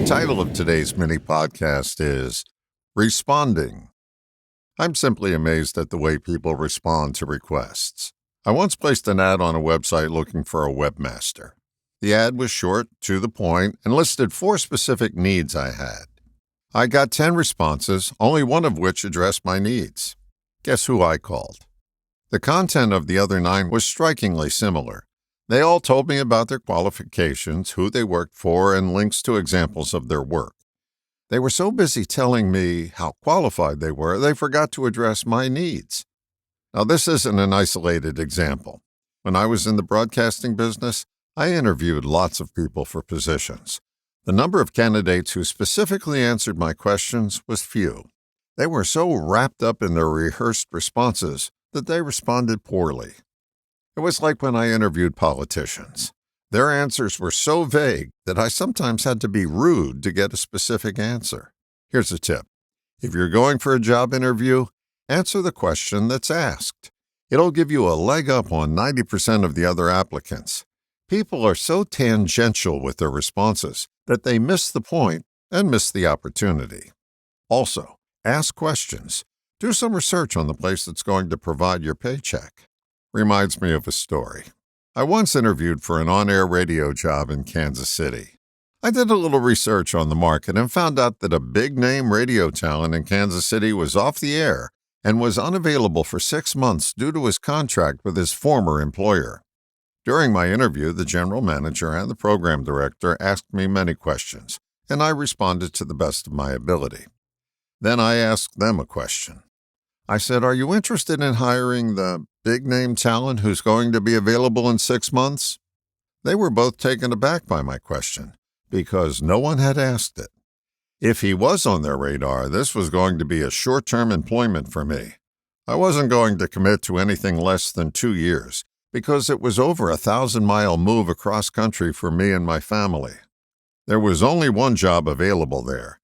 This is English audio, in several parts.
title of today's mini podcast is Responding. I'm simply amazed at the way people respond to requests. I once placed an ad on a website looking for a webmaster. The ad was short, to the point, and listed 4 specific needs I had. I got 10 responses, only one of which addressed my needs. Guess who I called? The content of the other 9 was strikingly similar. They all told me about their qualifications, who they worked for, and links to examples of their work. They were so busy telling me how qualified they were, they forgot to address my needs. Now, this isn't an isolated example. When I was in the broadcasting business, I interviewed lots of people for positions. The number of candidates who specifically answered my questions was few. They were so wrapped up in their rehearsed responses that they responded poorly. It was like when I interviewed politicians. Their answers were so vague that I sometimes had to be rude to get a specific answer. Here's a tip. If you're going for a job interview, answer the question that's asked. It'll give you a leg up on 90% of the other applicants. People are so tangential with their responses that they miss the point and miss the opportunity. Also, ask questions. Do some research on the place that's going to provide your paycheck. Reminds me of a story. I once interviewed for an on-air radio job in Kansas City. I did a little research on the market and found out that a big-name radio talent in Kansas City was off the air and was unavailable for 6 months due to his contract with his former employer. During my interview, the general manager and the program director asked me many questions, and I responded to the best of my ability. Then I asked them a question. I said, "Are you interested in hiring the big-name talent who's going to be available in 6 months?" They were both taken aback by my question, because no one had asked it. If he was on their radar, this was going to be a short-term employment for me. I wasn't going to commit to anything less than 2 years, because it was over a 1,000-mile move across country for me and my family. There was only one job available there.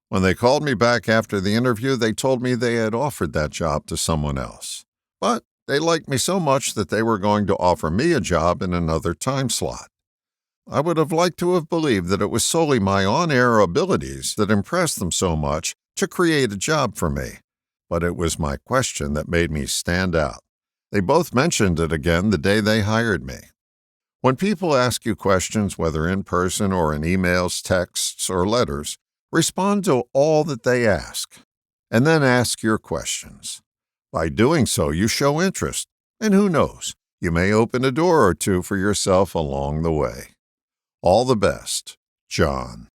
When they called me back after the interview, they told me they had offered that job to someone else. But they liked me so much that they were going to offer me a job in another time slot. I would have liked to have believed that it was solely my on-air abilities that impressed them so much to create a job for me. But it was my question that made me stand out. They both mentioned it again the day they hired me. When people ask you questions, whether in person or in emails, texts, or letters, respond to all that they ask, and then ask your questions. By doing so, you show interest, and who knows, you may open a door or two for yourself along the way. All the best, John.